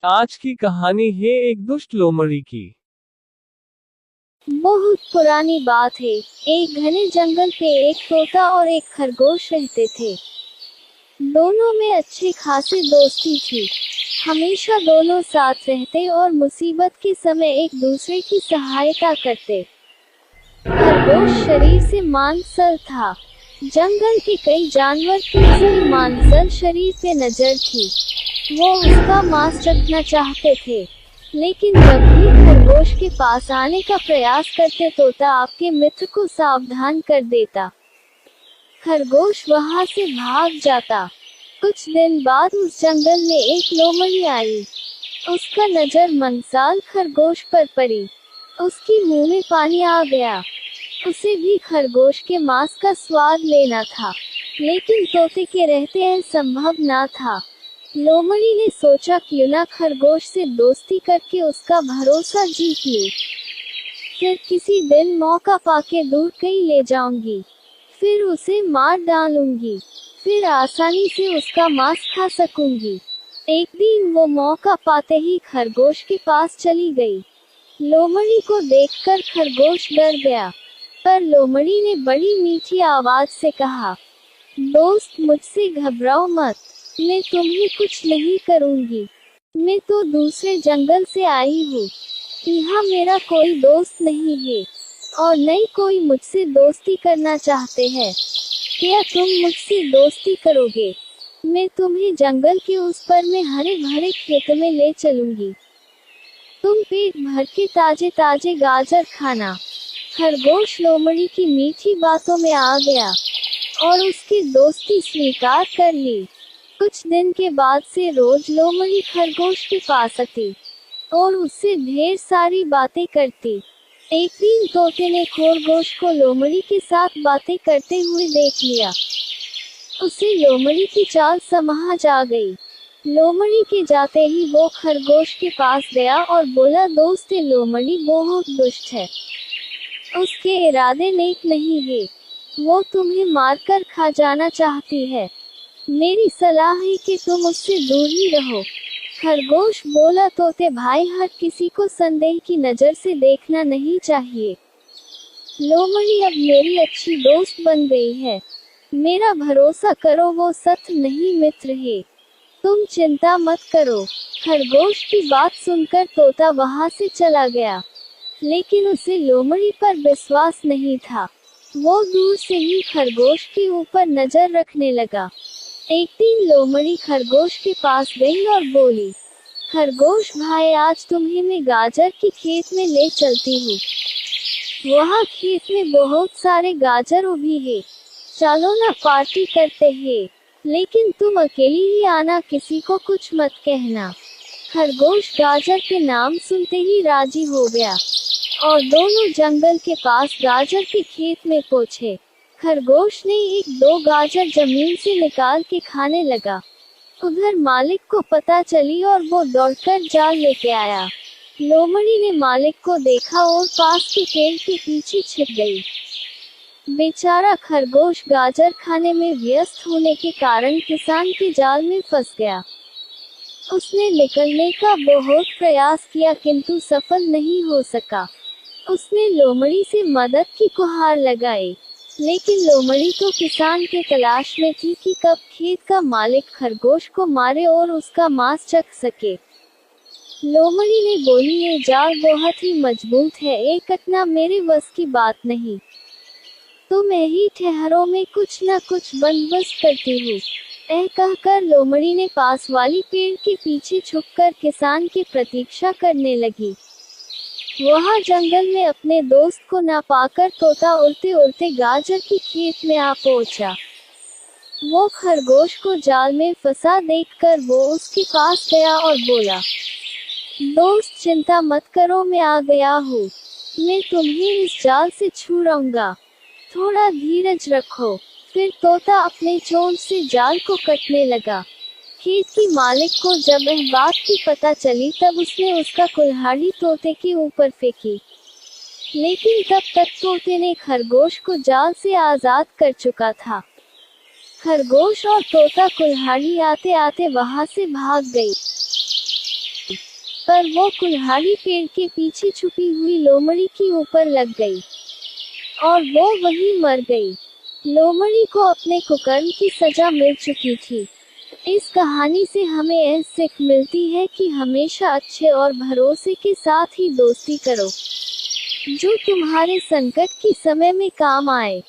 आज की कहानी है एक दुष्ट लोमड़ी की। बहुत पुरानी बात है। एक घने जंगल पे एक तोता और एक खरगोश रहते थे। दोनों में अच्छी खासी दोस्ती थी। हमेशा दोनों साथ रहते और मुसीबत के समय एक दूसरे की सहायता करते। खरगोश शरीर से मांसल था। जंगल के कई जानवर की उसके मांसल शरीर पे नजर थी। वो उसका मांस चखना चाहते थे, लेकिन जब भी खरगोश के पास आने का प्रयास करते तोता आपके मित्र को सावधान कर देता। खरगोश वहां से भाग जाता। कुछ दिन बाद उस जंगल में एक लोमड़ी आई। उसका नजर मंसाल खरगोश पर पड़ी। उसकी मुंह में पानी आ गया। उसे भी खरगोश के मांस का स्वाद लेना था, लेकिन तोते के रहते यह संभव ना था। लोमड़ी ने सोचा क्यों ना खरगोश से दोस्ती करके उसका भरोसा जीत लूं। फिर किसी दिन मौका पाके दूर कहीं ले जाऊंगी, फिर उसे मार डालूंगी, फिर आसानी से उसका मांस खा सकूंगी। एक दिन वो मौका पाते ही खरगोश के पास चली गई। लोमड़ी को देखकर खरगोश डर गया, पर लोमड़ी ने बड़ी मीठी आवाज से कहा, दोस्त मुझसे घबराओ मत, मैं तुम्हें कुछ नहीं करूंगी। मैं तो दूसरे जंगल से आई हूँ। यहाँ मेरा कोई दोस्त नहीं है और न ही कोई मुझसे दोस्ती करना चाहते हैं। क्या तुम मुझसे दोस्ती करोगे? मैं तुम्हें जंगल के उस पर में हरे भरे खेत में ले चलूंगी। तुम पेट भर के ताजे ताजे गाजर खाना। खरगोश लोमड़ी की मीठी बातों में आ गया और उसकी दोस्ती स्वीकार कर ली। कुछ दिन के बाद से रोज लोमड़ी खरगोश के पास आती और उससे ढेर सारी बातें करती। एक दिन तोते ने खरगोश को लोमड़ी के साथ बातें करते हुए देख लिया। उसे लोमड़ी की चाल समझ आ गई। लोमड़ी के जाते ही वो खरगोश के पास गया और बोला, दोस्त लोमड़ी बहुत दुष्ट है। उसके इरादे नेक नहीं है। वो तुम्हें मारकर खा जाना चाहती है। मेरी सलाह है कि तुम उससे दूर ही रहो। खरगोश बोला, तोते भाई, हर किसी को संदेह की नजर से देखना नहीं चाहिए। लोमड़ी अब मेरी अच्छी दोस्त बन गई है। मेरा भरोसा करो, वो सच नहीं मित्र है। तुम चिंता मत करो। खरगोश की बात सुनकर तोता वहां से चला गया, लेकिन उसे लोमड़ी पर विश्वास नहीं था। वो दूर से ही खरगोश के ऊपर नजर रखने लगा। एक दिन लोमड़ी खरगोश के पास गई और बोली, खरगोश भाई, आज तुम्हें मैं गाजर के खेत में ले चलती हूँ। वहाँ खेत में बहुत सारे गाजर उगी है। चलो ना पार्टी करते हैं, लेकिन तुम अकेली ही आना, किसी को कुछ मत कहना। खरगोश गाजर के नाम सुनते ही राजी हो गया और दोनों जंगल के पास गाजर के खेत में पहुंचे। खरगोश ने एक दो गाजर जमीन से निकाल के खाने लगा। उधर मालिक को पता चली और वो दौड़कर जाल लेके आया। लोमड़ी ने मालिक को देखा और पास के पेड़ के पीछे छिप गई। बेचारा खरगोश गाजर खाने में व्यस्त होने के कारण किसान के जाल में फंस गया। उसने निकलने का बहुत प्रयास किया, किंतु सफल नहीं हो सका। उसने लोमड़ी से मदद की गुहार लगाई, लेकिन लोमड़ी तो किसान के तलाश में थी कि कब खेत का मालिक खरगोश को मारे और उसका मांस चख सके। लोमड़ी ने बोली, ये जाल बहुत ही मजबूत है, ये कटना मेरे बस की बात नहीं। तुम यही ठहरो, में कुछ न कुछ बंदोबस्त करती हूँ। कहकर लोमड़ी ने पास वाली पेड़ के पीछे छुपकर किसान की प्रतीक्षा करने लगी। वहाँ जंगल में अपने दोस्त को ना पाकर तोता उड़ते उड़ते गाजर के खेत में आ पहुंचा। वो खरगोश को जाल में फंसा देखकर वो उसके पास गया और बोला, दोस्त चिंता मत करो, मैं आ गया हूँ। मैं तुम्हें इस जाल से छुड़ाऊंगा, थोड़ा धीरज रखो। फिर तोता अपने चोंच से जाल को कटने लगा। खेत की मालिक को जब यह बात की पता चली, तब उसने उसका कुल्हाड़ी तोते के ऊपर फेंकी, लेकिन तब तक तोते ने खरगोश को जाल से आजाद कर चुका था। खरगोश और तोता कुल्हाड़ी आते आते वहां से भाग गई। पर वो कुल्हाड़ी पेड़ के पीछे छुपी हुई लोमड़ी के ऊपर लग गई और वो वहीं मर गई। लोमड़ी को अपने कुकर्म की सजा मिल चुकी थी। इस कहानी से हमें यह सीख मिलती है कि हमेशा अच्छे और भरोसे के साथ ही दोस्ती करो, जो तुम्हारे संकट के समय में काम आए।